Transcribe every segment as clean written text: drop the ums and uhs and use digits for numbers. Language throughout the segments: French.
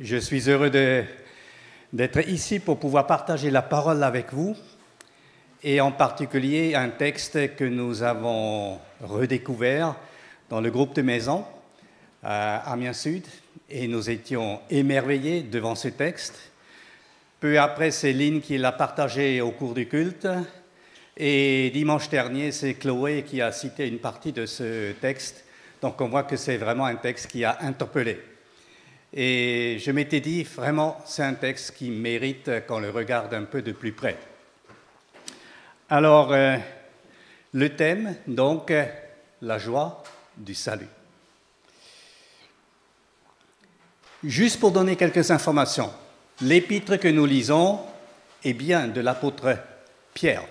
Je suis heureux d'être ici pour pouvoir partager la parole avec vous, et en particulier un texte que nous avons redécouvert dans le groupe de maison à Amiens Sud, et nous étions émerveillés devant ce texte. Peu après, c'est Lynn qui l'a partagé au cours du culte, et dimanche dernier, c'est Chloé qui a cité une partie de ce texte. Donc on voit que c'est vraiment un texte qui a interpellé. Et je m'étais dit, vraiment, c'est un texte qui mérite qu'on le regarde un peu de plus près. Alors, le thème, donc, la joie du salut. Juste pour donner quelques informations, l'épître que nous lisons est bien de l'apôtre Pierre.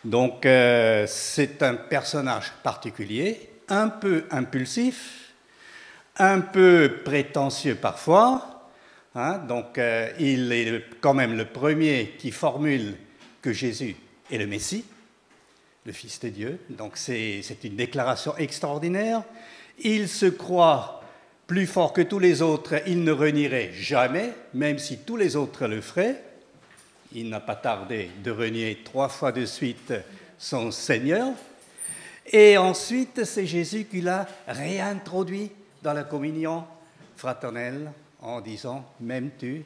Donc, c'est un personnage particulier, un peu impulsif, un peu prétentieux parfois, hein, donc il est quand même le premier qui formule que Jésus est le Messie, le Fils de Dieu, donc c'est une déclaration extraordinaire. Il se croit plus fort que tous les autres, il ne renierait jamais, même si tous les autres le feraient. Il n'a pas tardé de renier 3 fois de suite son Seigneur. Et ensuite, c'est Jésus qui l'a réintroduit dans la communion fraternelle en disant « M'aimes-tu »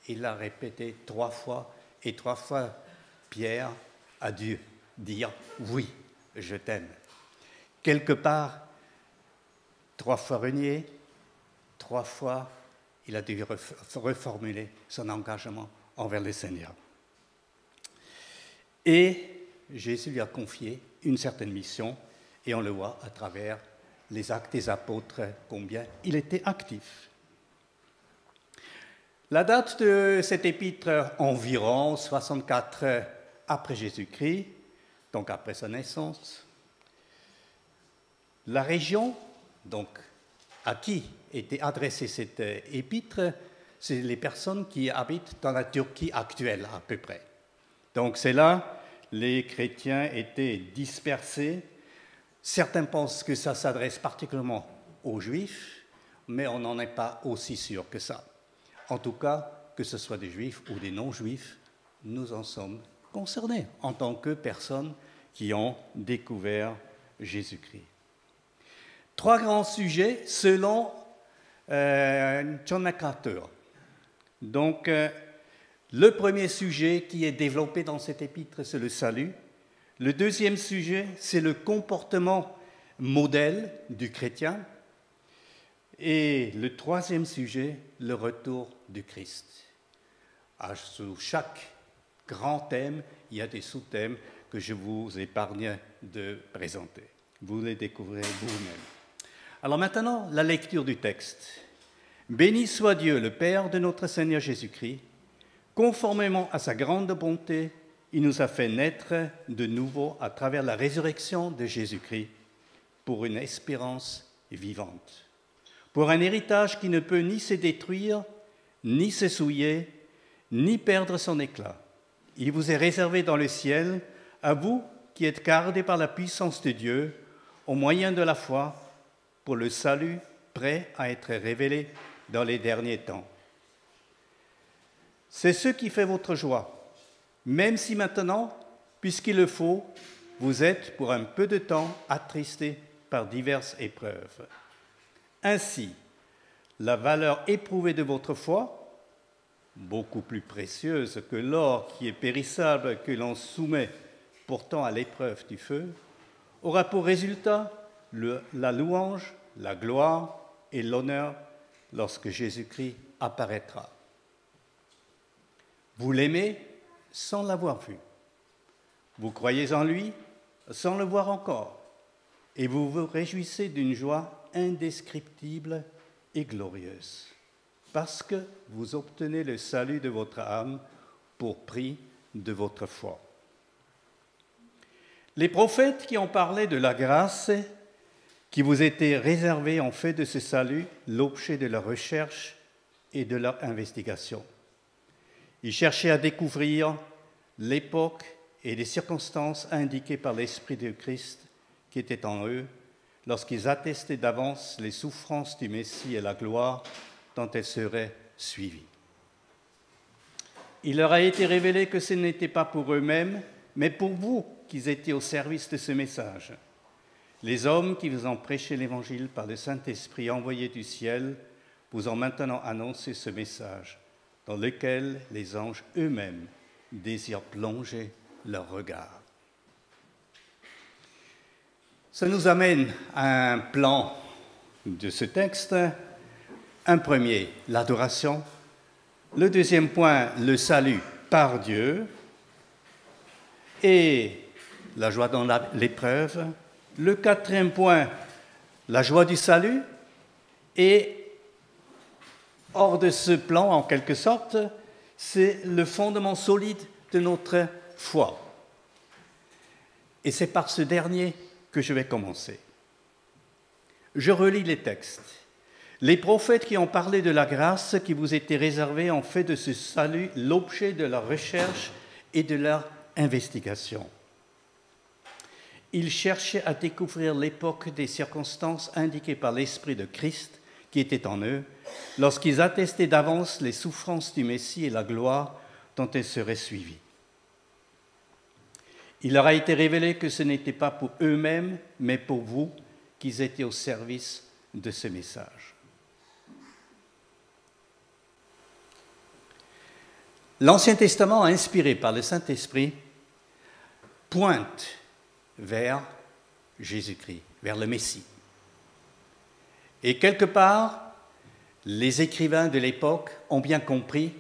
Il l'a répété 3 fois, et 3 fois Pierre a dû dire « Oui, je t'aime ». Quelque part, 3 fois renié, 3 fois il a dû reformuler son engagement envers le Seigneur. Et Jésus lui a confié une certaine mission, et on le voit à travers les actes des apôtres, combien il était actif. La date de cet épître, environ 64 après Jésus-Christ, donc après sa naissance. La région, donc, à qui était adressée cet épître, c'est les personnes qui habitent dans la Turquie actuelle, à peu près. Donc c'est là, les chrétiens étaient dispersés. Certains pensent que ça s'adresse particulièrement aux Juifs, mais on n'en est pas aussi sûr que ça. En tout cas, que ce soit des Juifs ou des non-Juifs, nous en sommes concernés en tant que personnes qui ont découvert Jésus-Christ. 3 grands sujets selon John MacArthur. Donc, le premier sujet qui est développé dans cet épître, c'est le salut. Le deuxième sujet, c'est le comportement modèle du chrétien. Et le troisième sujet, le retour du Christ. Sous chaque grand thème, il y a des sous-thèmes que je vous épargne de présenter. Vous les découvrez vous-même. Alors maintenant, la lecture du texte. « Béni soit Dieu, le Père de notre Seigneur Jésus-Christ, conformément à sa grande bonté, il nous a fait naître de nouveau à travers la résurrection de Jésus-Christ pour une espérance vivante, pour un héritage qui ne peut ni se détruire, ni se souiller, ni perdre son éclat. Il vous est réservé dans le ciel, à vous qui êtes gardés par la puissance de Dieu, au moyen de la foi, pour le salut prêt à être révélé dans les derniers temps. C'est ce qui fait votre joie, même si maintenant, puisqu'il le faut, vous êtes pour un peu de temps attristés par diverses épreuves. Ainsi, la valeur éprouvée de votre foi, beaucoup plus précieuse que l'or qui est périssable que l'on soumet pourtant à l'épreuve du feu, aura pour résultat la louange, la gloire et l'honneur lorsque Jésus-Christ apparaîtra. Vous l'aimez sans l'avoir vu. Vous croyez en lui sans le voir encore. Et vous vous réjouissez d'une joie indescriptible et glorieuse, parce que vous obtenez le salut de votre âme pour prix de votre foi. Les prophètes qui ont parlé de la grâce qui vous était réservée ont fait de ce salut l'objet de leur recherche et de leur investigation. Ils cherchaient à découvrir l'époque et les circonstances indiquées par l'Esprit de Christ qui était en eux lorsqu'ils attestaient d'avance les souffrances du Messie et la gloire dont elles seraient suivies. Il leur a été révélé que ce n'était pas pour eux-mêmes, mais pour vous qu'ils étaient au service de ce message. Les hommes qui vous ont prêché l'Évangile par le Saint-Esprit envoyé du ciel vous ont maintenant annoncé ce message, dans lequel les anges eux-mêmes désirent plonger leur regard. Ça nous amène à un plan de ce texte. Un premier, l'adoration. Le deuxième point, le salut par Dieu. Et la joie dans l'épreuve. Le quatrième point, la joie du salut. Et hors de ce plan, en quelque sorte, c'est le fondement solide de notre foi. Et c'est par ce dernier que je vais commencer. Je relis les textes. Les prophètes qui ont parlé de la grâce qui vous était réservée ont fait de ce salut l'objet de leur recherche et de leur investigation. Ils cherchaient à découvrir l'époque des circonstances indiquées par l'Esprit de Christ qui était en eux, lorsqu'ils attestaient d'avance les souffrances du Messie et la gloire dont elles seraient suivies. Il leur a été révélé que ce n'était pas pour eux-mêmes, mais pour vous, qu'ils étaient au service de ce message. L'Ancien Testament, inspiré par le Saint-Esprit, pointe vers Jésus-Christ, vers le Messie. Et quelque part, les écrivains de l'époque ont bien compris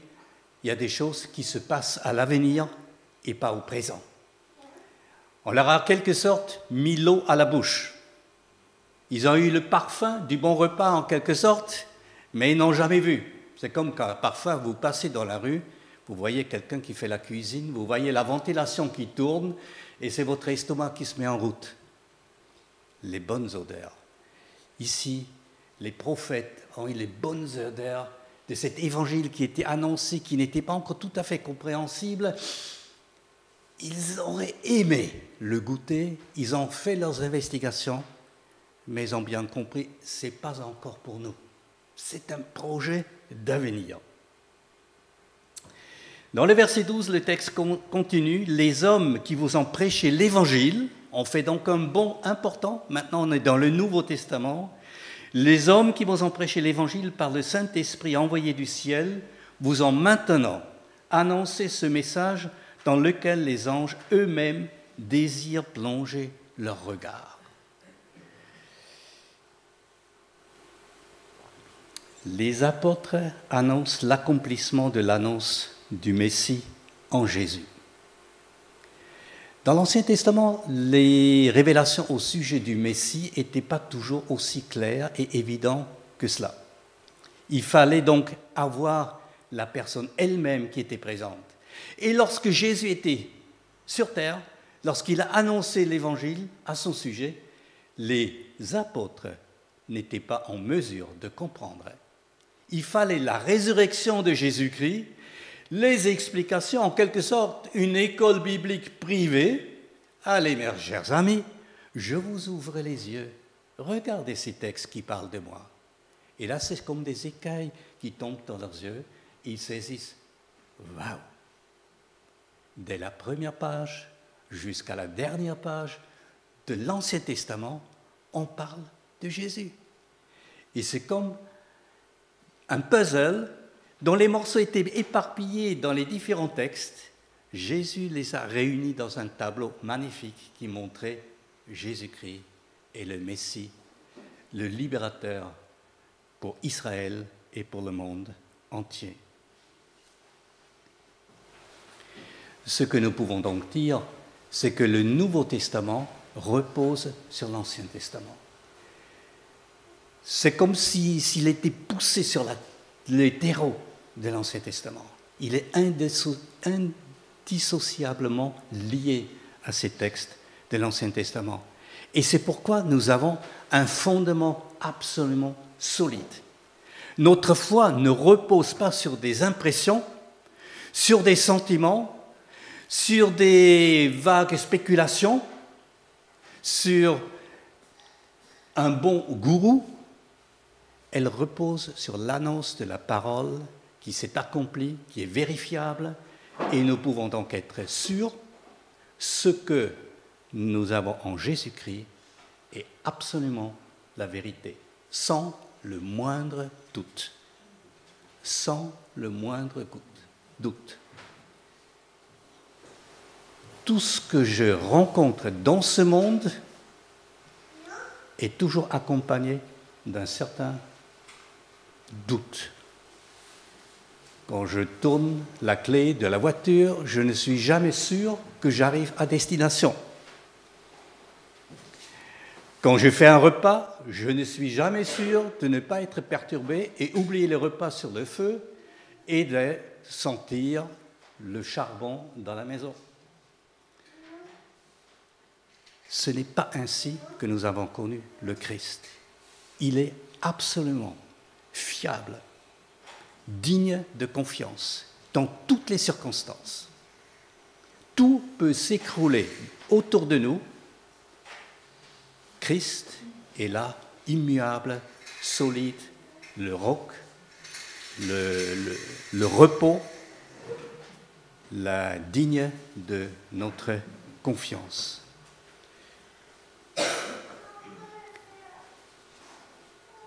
qu'il y a des choses qui se passent à l'avenir et pas au présent. On leur a en quelque sorte mis l'eau à la bouche. Ils ont eu le parfum du bon repas en quelque sorte, mais ils n'ont jamais vu. C'est comme quand parfois vous passez dans la rue, vous voyez quelqu'un qui fait la cuisine, vous voyez la ventilation qui tourne, et c'est votre estomac qui se met en route. Les bonnes odeurs. Ici, les prophètes ont eu les bonnes odeurs de cet évangile qui était annoncé, qui n'était pas encore tout à fait compréhensible. Ils auraient aimé le goûter, ils ont fait leurs investigations, mais ils ont bien compris, ce n'est pas encore pour nous. C'est un projet d'avenir. Dans le verset 12, le texte continue. Les hommes qui vous ont prêché l'Évangile, on fait donc un bond important, maintenant on est dans le Nouveau Testament. Les hommes qui vous ont prêché l'Évangile par le Saint-Esprit envoyé du ciel vous ont maintenant annoncé ce message dans lequel les anges eux-mêmes désirent plonger leur regard. Les apôtres annoncent l'accomplissement de l'annonce du Messie en Jésus. Dans l'Ancien Testament, les révélations au sujet du Messie n'étaient pas toujours aussi claires et évidentes que cela. Il fallait donc avoir la personne elle-même qui était présente. Et lorsque Jésus était sur terre, lorsqu'il a annoncé l'Évangile à son sujet, les apôtres n'étaient pas en mesure de comprendre. Il fallait la résurrection de Jésus-Christ, les explications, en quelque sorte, une école biblique privée. Allez, mes chers amis, je vous ouvre les yeux. Regardez ces textes qui parlent de moi. Et là, c'est comme des écailles qui tombent dans leurs yeux. Ils saisissent. Waouh! Dès la première page jusqu'à la dernière page de l'Ancien Testament, on parle de Jésus. Et c'est comme un puzzle dont les morceaux étaient éparpillés dans les différents textes. Jésus les a réunis dans un tableau magnifique qui montrait Jésus-Christ et le Messie, le libérateur pour Israël et pour le monde entier. Ce que nous pouvons donc dire, c'est que le Nouveau Testament repose sur l'Ancien Testament. C'est comme s'il était poussé sur les terreaux de l'Ancien Testament. Il est indissociablement lié à ces textes de l'Ancien Testament. Et c'est pourquoi nous avons un fondement absolument solide. Notre foi ne repose pas sur des impressions, sur des sentiments, sur des vagues spéculations, sur un bon gourou. elle repose sur l'annonce de la parole qui s'est accomplie, qui est vérifiable, et nous pouvons donc être sûrs ce que nous avons en Jésus-Christ est absolument la vérité, sans le moindre doute. Sans le moindre doute. Tout ce que je rencontre dans ce monde est toujours accompagné d'un certain doute. Quand je tourne la clé de la voiture, je ne suis jamais sûr que j'arrive à destination. Quand je fais un repas, je ne suis jamais sûr de ne pas être perturbé et oublier le repas sur le feu et de sentir le charbon dans la maison. Ce n'est pas ainsi que nous avons connu le Christ. Il est absolument fiable, digne de confiance dans toutes les circonstances. Tout peut s'écrouler autour de nous. Christ est là, immuable, solide, le roc, le repos, la digne de notre confiance.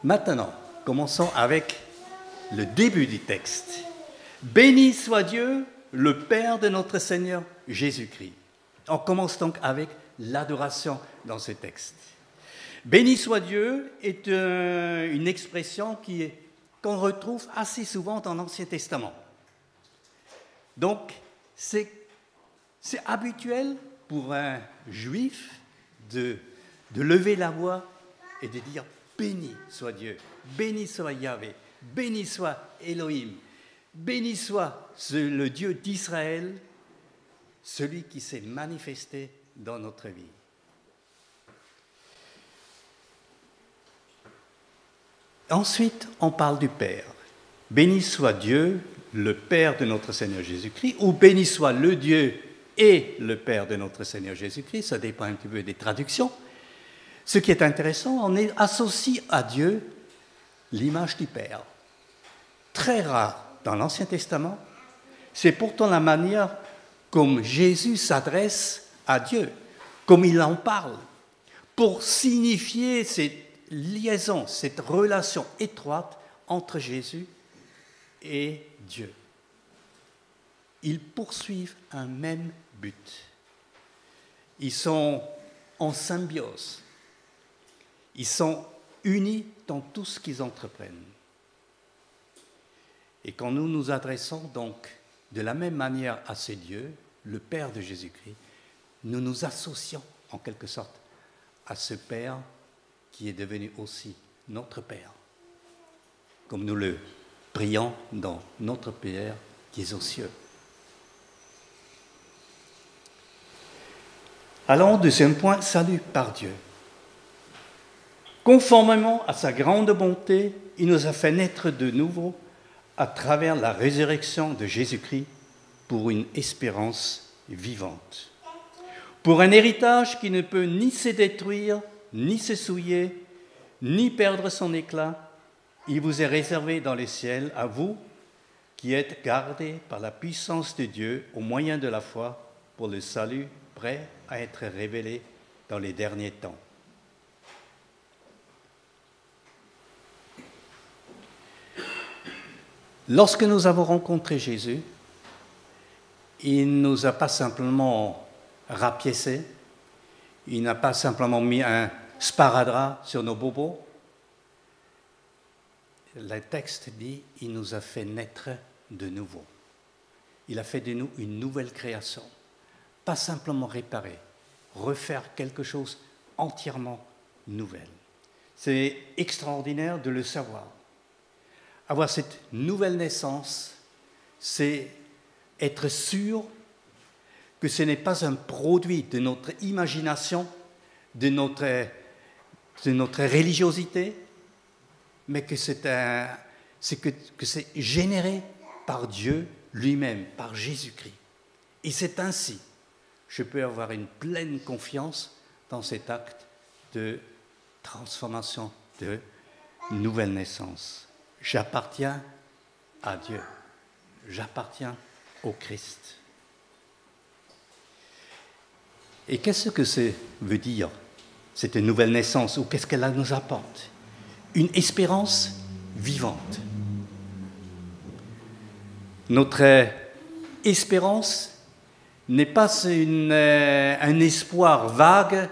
Maintenant, commençons avec le début du texte. Béni soit Dieu, le Père de notre Seigneur Jésus-Christ. On commence donc avec l'adoration dans ce texte. Béni soit Dieu est une expression qu'on retrouve assez souvent dans l'Ancien Testament. Donc, c'est habituel pour un juif de lever la voix et de dire « Béni soit Dieu, béni soit Yahvé, béni soit Elohim, béni soit le Dieu d'Israël, celui qui s'est manifesté dans notre vie. » Ensuite, on parle du Père. Béni soit Dieu, le Père de notre Seigneur Jésus-Christ, ou béni soit le Dieu et le Père de notre Seigneur Jésus-Christ, ça dépend un petit peu des traductions. Ce qui est intéressant, on associe à Dieu l'image du Père. Très rare dans l'Ancien Testament, c'est pourtant la manière comme Jésus s'adresse à Dieu, comme il en parle, pour signifier cette liaison, cette relation étroite entre Jésus et Dieu. Ils poursuivent un même but. Ils sont en symbiose. Ils sont unis dans tout ce qu'ils entreprennent. Et quand nous nous adressons donc de la même manière à ce Dieu, le Père de Jésus-Christ, nous nous associons en quelque sorte à ce Père qui est devenu aussi notre Père, comme nous le prions dans notre Père qui est aux cieux. Allons au deuxième point, salut par Dieu. Conformément à sa grande bonté, il nous a fait naître de nouveau à travers la résurrection de Jésus-Christ pour une espérance vivante. Pour un héritage qui ne peut ni se détruire, ni se souiller, ni perdre son éclat, il vous est réservé dans les ciels, à vous qui êtes gardés par la puissance de Dieu au moyen de la foi pour le salut prêt à être révélé dans les derniers temps. Lorsque nous avons rencontré Jésus, il ne nous a pas simplement rapiécés, il n'a pas simplement mis un sparadrap sur nos bobos. Le texte dit, il nous a fait naître de nouveau. Il a fait de nous une nouvelle création. Pas simplement réparer, refaire quelque chose entièrement nouvel. C'est extraordinaire de le savoir. Avoir cette nouvelle naissance, c'est être sûr que ce n'est pas un produit de notre imagination, de notre religiosité, mais que c'est généré par Dieu lui-même, par Jésus-Christ. Et c'est ainsi, je peux avoir une pleine confiance dans cet acte de transformation, de nouvelle naissance. J'appartiens à Dieu. J'appartiens au Christ. Et qu'est-ce que ça veut dire, cette nouvelle naissance, ou qu'est-ce qu'elle nous apporte? Une espérance vivante. Notre espérance n'est pas un espoir vague,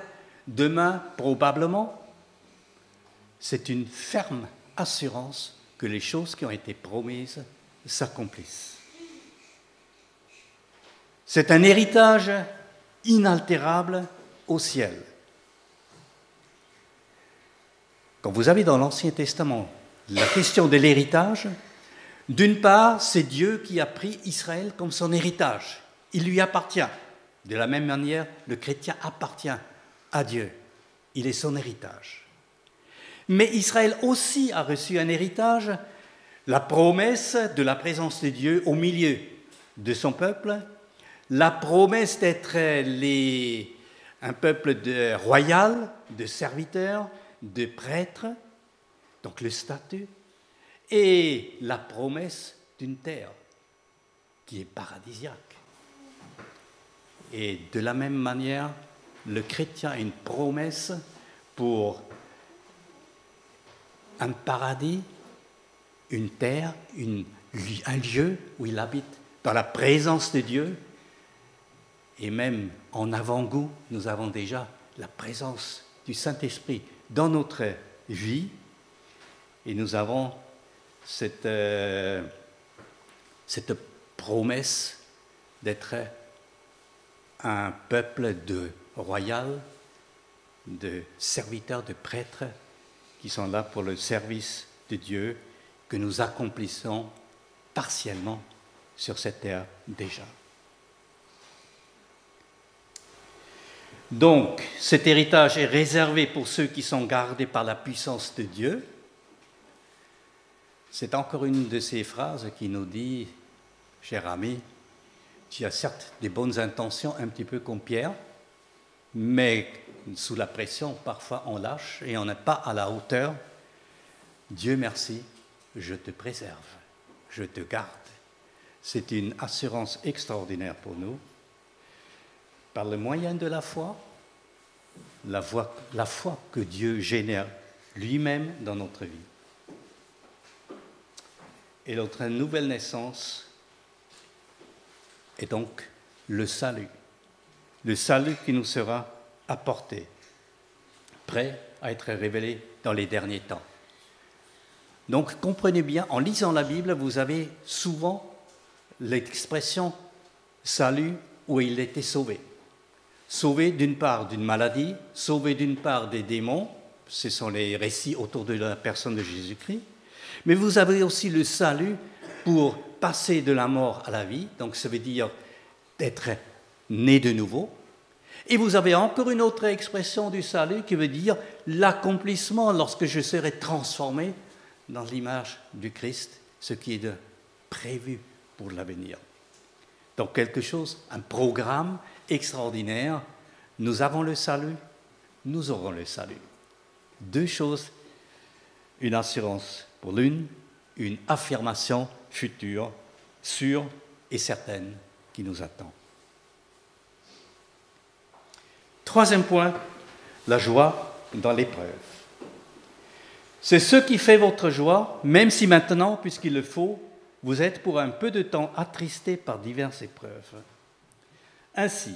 demain probablement, c'est une ferme assurance que les choses qui ont été promises s'accomplissent. C'est un héritage inaltérable au ciel. Quand vous avez dans l'Ancien Testament la question de l'héritage, d'une part, c'est Dieu qui a pris Israël comme son héritage. Il lui appartient. De la même manière, le chrétien appartient à Dieu. Il est son héritage. Mais Israël aussi a reçu un héritage, la promesse de la présence de Dieu au milieu de son peuple, la promesse d'être un peuple royal, de serviteurs, de prêtres, donc le statut, et la promesse d'une terre qui est paradisiaque. Et de la même manière, le chrétien a une promesse pour un paradis, une terre, un lieu où il habite dans la présence de Dieu. Et même en avant-goût, nous avons déjà la présence du Saint-Esprit dans notre vie. Et nous avons cette promesse d'être un peuple royal, de serviteurs, de prêtres, qui sont là pour le service de Dieu, que nous accomplissons partiellement sur cette terre déjà. Donc, cet héritage est réservé pour ceux qui sont gardés par la puissance de Dieu. C'est encore une de ces phrases qui nous dit, cher ami, tu as certes des bonnes intentions, un petit peu comme Pierre, mais sous la pression, parfois on lâche et on n'est pas à la hauteur. Dieu merci, je te préserve, je te garde. C'est une assurance extraordinaire pour nous. Par le moyen de la foi que Dieu génère lui-même dans notre vie. Et notre nouvelle naissance est donc le salut qui nous sera apporté, prêt à être révélé dans les derniers temps. Donc comprenez bien, en lisant la Bible, vous avez souvent l'expression « salut » où il était sauvé. Sauvé d'une part d'une maladie, sauvé d'une part des démons, ce sont les récits autour de la personne de Jésus-Christ, mais vous avez aussi le salut pour passer de la mort à la vie, donc ça veut dire d'être né de nouveau. Et vous avez encore une autre expression du salut qui veut dire l'accomplissement lorsque je serai transformé dans l'image du Christ, ce qui est prévu pour l'avenir. Donc quelque chose, un programme extraordinaire. Nous avons le salut, nous aurons le salut. Deux choses, une assurance pour l'une, une affirmation future, sûre et certaine qui nous attend. Troisième point, la joie dans l'épreuve. C'est ce qui fait votre joie, même si maintenant, puisqu'il le faut, vous êtes pour un peu de temps attristés par diverses épreuves. Ainsi,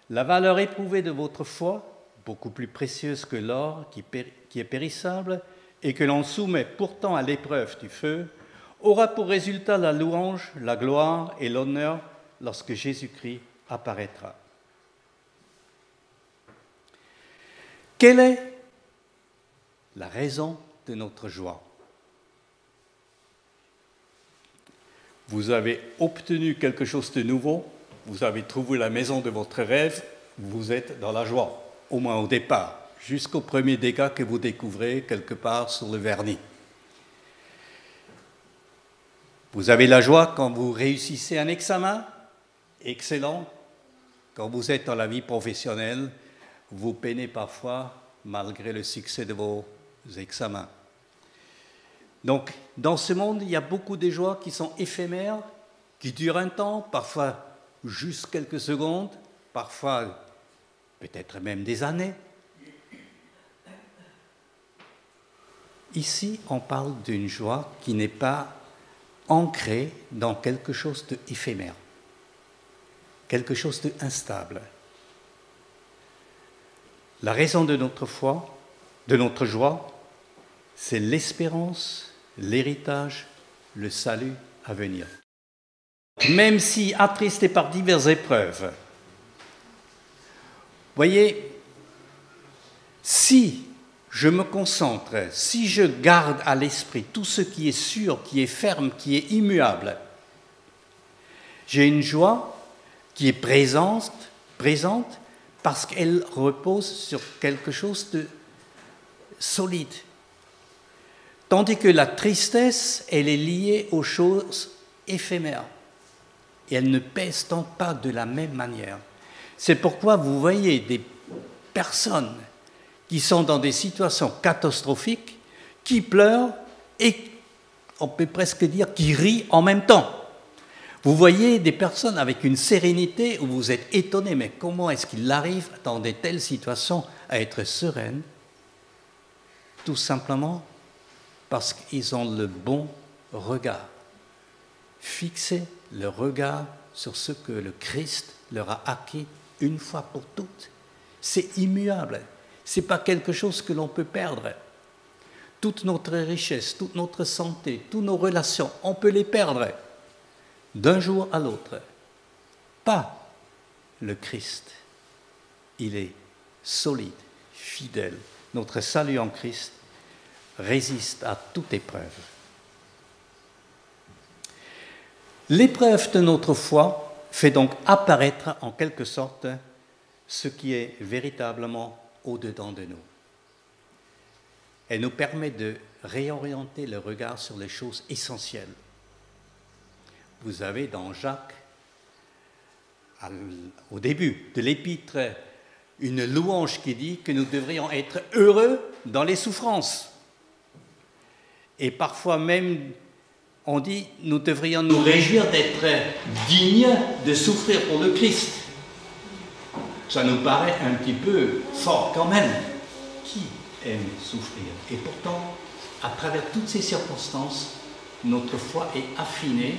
la valeur éprouvée de votre foi, beaucoup plus précieuse que l'or qui est périssable et que l'on soumet pourtant à l'épreuve du feu, aura pour résultat la louange, la gloire et l'honneur lorsque Jésus-Christ apparaîtra. Quelle est la raison de notre joie? Vous avez obtenu quelque chose de nouveau, vous avez trouvé la maison de votre rêve, vous êtes dans la joie, au moins au départ, jusqu'au premier dégât que vous découvrez quelque part sur le vernis. Vous avez la joie quand vous réussissez un examen, excellent. Quand vous êtes dans la vie professionnelle, vous peinez parfois malgré le succès de vos examens. Donc, dans ce monde, il y a beaucoup de joies qui sont éphémères, qui durent un temps, parfois juste quelques secondes, parfois peut-être même des années. Ici, on parle d'une joie qui n'est pas ancrée dans quelque chose d'éphémère, quelque chose d'instable. La raison de notre foi, de notre joie, c'est l'espérance, l'héritage, le salut à venir. Même si attristé par diverses épreuves, voyez, si je me concentre, si je garde à l'esprit tout ce qui est sûr, qui est ferme, qui est immuable, j'ai une joie qui est présente parce qu'elle repose sur quelque chose de solide. Tandis que la tristesse, elle est liée aux choses éphémères. Et elle ne pèse donc pas de la même manière. C'est pourquoi vous voyez des personnes qui sont dans des situations catastrophiques, qui pleurent et, on peut presque dire, qui rient en même temps. Vous voyez des personnes avec une sérénité où vous êtes étonné, mais comment est-ce qu'il arrive dans de telles situations à être sereines? Tout simplement parce qu'ils ont le bon regard. Fixer le regard sur ce que le Christ leur a acquis une fois pour toutes. C'est immuable. Ce n'est pas quelque chose que l'on peut perdre. Toute notre richesse, toute notre santé, toutes nos relations, on peut les perdre d'un jour à l'autre. Pas le Christ. Il est solide, fidèle. Notre salut en Christ résiste à toute épreuve. L'épreuve de notre foi fait donc apparaître en quelque sorte ce qui est véritablement au-dedans de nous. Elle nous permet de réorienter le regard sur les choses essentielles. Vous avez dans Jacques, au début de l'épître, une louange qui dit que nous devrions être heureux dans les souffrances. Et parfois même, on dit, nous devrions nous réjouir d'être dignes de souffrir pour le Christ. Ça nous paraît un petit peu fort quand même. Qui aime souffrir? Et pourtant, à travers toutes ces circonstances, notre foi est affinée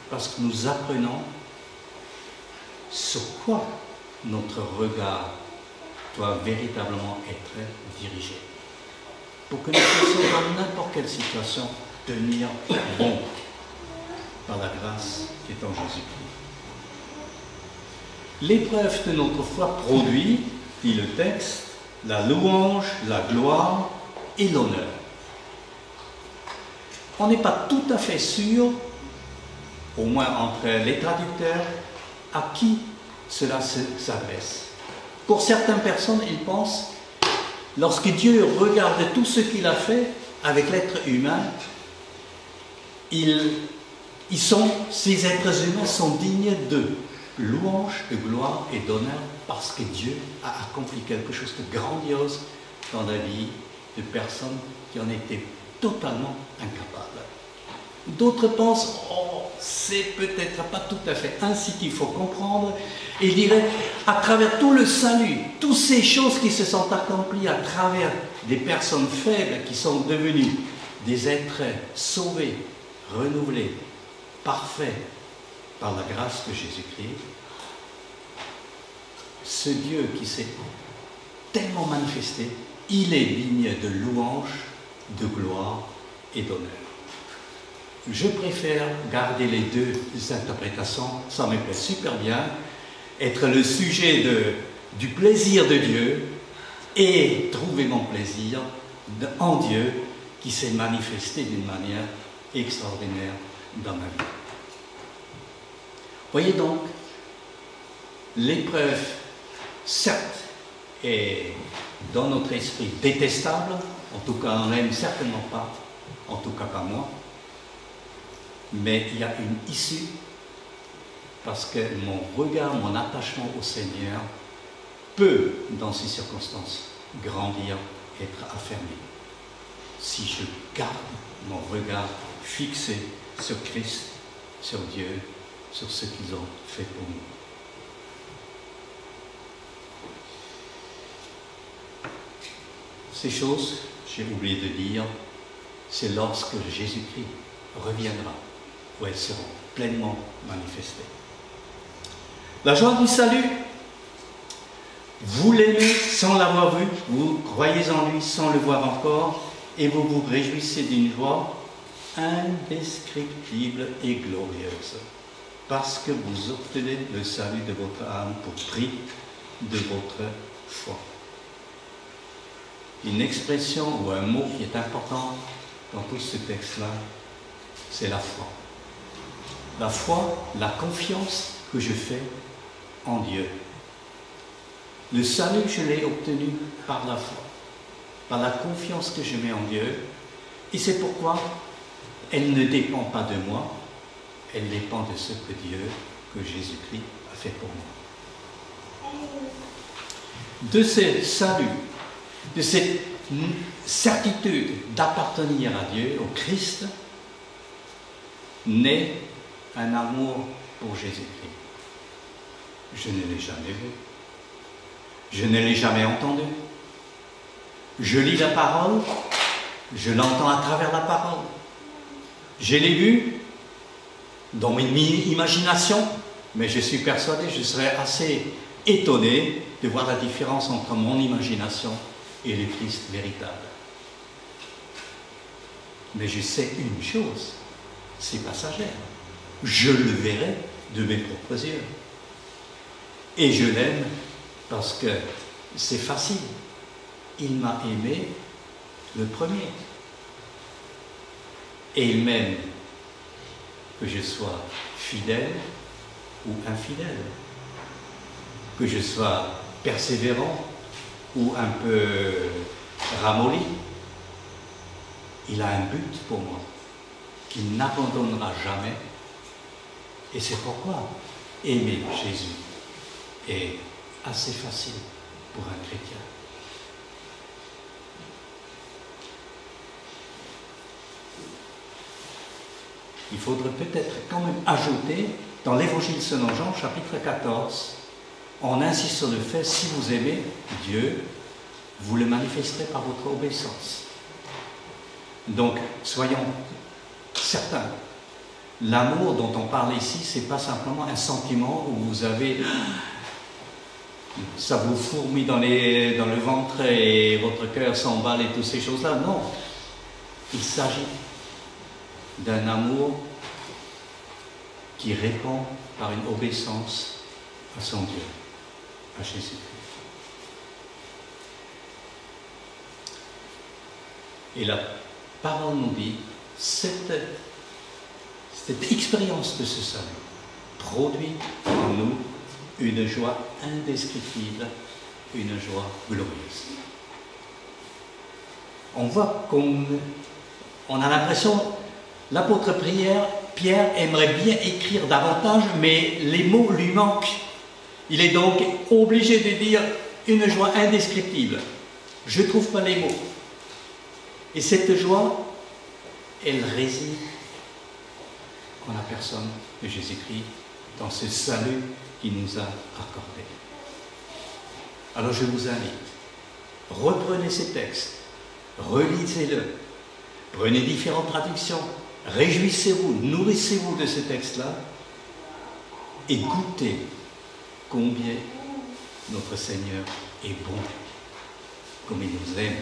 parce que nous apprenons sur quoi notre regard doit véritablement être dirigé. Pour que nous puissions dans n'importe quelle situation tenir bon par la grâce qui est en Jésus-Christ. L'épreuve de notre foi produit, dit le texte, la louange, la gloire et l'honneur. On n'est pas tout à fait sûr, au moins entre les traducteurs, à qui cela s'adresse. Pour certaines personnes, ils pensent, lorsque Dieu regarde tout ce qu'il a fait avec l'être humain, ces êtres humains sont dignes de louange, de gloire et d'honneur parce que Dieu a accompli quelque chose de grandiose dans la vie de personnes qui en étaient totalement incapables. D'autres pensent, oh, c'est peut-être pas tout à fait ainsi qu'il faut comprendre. Et ils diraient, à travers tout le salut, toutes ces choses qui se sont accomplies à travers des personnes faibles qui sont devenues des êtres sauvés, renouvelés, parfaits par la grâce de Jésus-Christ, ce Dieu qui s'est tellement manifesté, il est digne de louange, de gloire et d'honneur. Je préfère garder les deux interprétations, ça me plaît super bien, être le sujet du plaisir de Dieu et trouver mon plaisir en Dieu qui s'est manifesté d'une manière extraordinaire dans ma vie. Voyez donc, l'épreuve, certes, est dans notre esprit détestable, en tout cas on n'aime certainement pas, en tout cas pas moi, mais il y a une issue parce que mon regard, mon attachement au Seigneur peut, dans ces circonstances, grandir, être affermi. si je garde mon regard fixé sur Christ, sur Dieu, sur ce qu'ils ont fait pour nous. Ces choses, j'ai oublié de dire, c'est lorsque Jésus-Christ reviendra, où elles seront pleinement manifestées. La joie du salut, vous l'aimez sans l'avoir vu, vous croyez en lui sans le voir encore, et vous vous réjouissez d'une joie indescriptible et glorieuse, parce que vous obtenez le salut de votre âme pour prix de votre foi. Une expression ou un mot qui est important dans tout ce texte-là, c'est la foi. La foi, la confiance que je fais en Dieu. Le salut, je l'ai obtenu par la foi, par la confiance que je mets en Dieu. Et c'est pourquoi elle ne dépend pas de moi, elle dépend de ce que Dieu, que Jésus-Christ a fait pour moi. De ce salut, de cette certitude d'appartenir à Dieu, au Christ, naît un amour pour Jésus-Christ. Je ne l'ai jamais vu. Je ne l'ai jamais entendu. Je lis la parole, je l'entends à travers la parole. Je l'ai vu dans mon imagination, mais je suis persuadé, je serais assez étonné de voir la différence entre mon imagination et le Christ véritable. Mais je sais une chose, c'est passager. Je le verrai de mes propres yeux. Et je l'aime parce que c'est facile. Il m'a aimé le premier. Et il m'aime que je sois fidèle ou infidèle, que je sois persévérant ou un peu ramolli. Il a un but pour moi, qu'il n'abandonnera jamais. Et c'est pourquoi aimer Jésus est assez facile pour un chrétien. Il faudrait peut-être quand même ajouter dans l'évangile selon Jean, chapitre 14, on insiste sur le fait, si vous aimez Dieu, vous le manifesterez par votre obéissance. Donc, soyons certains, l'amour dont on parle ici, ce n'est pas simplement un sentiment où vous avez, ça vous fourmille dans le ventre et votre cœur s'emballe et toutes ces choses-là. Non, il s'agit d'un amour qui répond par une obéissance à son Dieu, à Jésus-Christ. Et la parole nous dit, cette expérience de ce salut produit en nous une joie indescriptible, une joie glorieuse. On voit on a l'impression, l'apôtre Pierre aimerait bien écrire davantage, mais les mots lui manquent. Il est donc obligé de dire une joie indescriptible. Je ne trouve pas les mots. Et cette joie, elle réside en la personne de Jésus-Christ, dans ce salut qu'il nous a accordé. Alors je vous invite, reprenez ces textes, relisez-le, prenez différentes traductions, réjouissez-vous, nourrissez-vous de ces textes-là et goûtez combien notre Seigneur est bon, comme il nous aime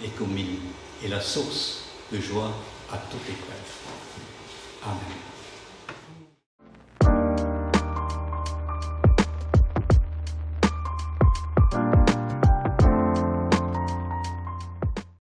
et comme il est la source de joie à toute épreuve. Amen.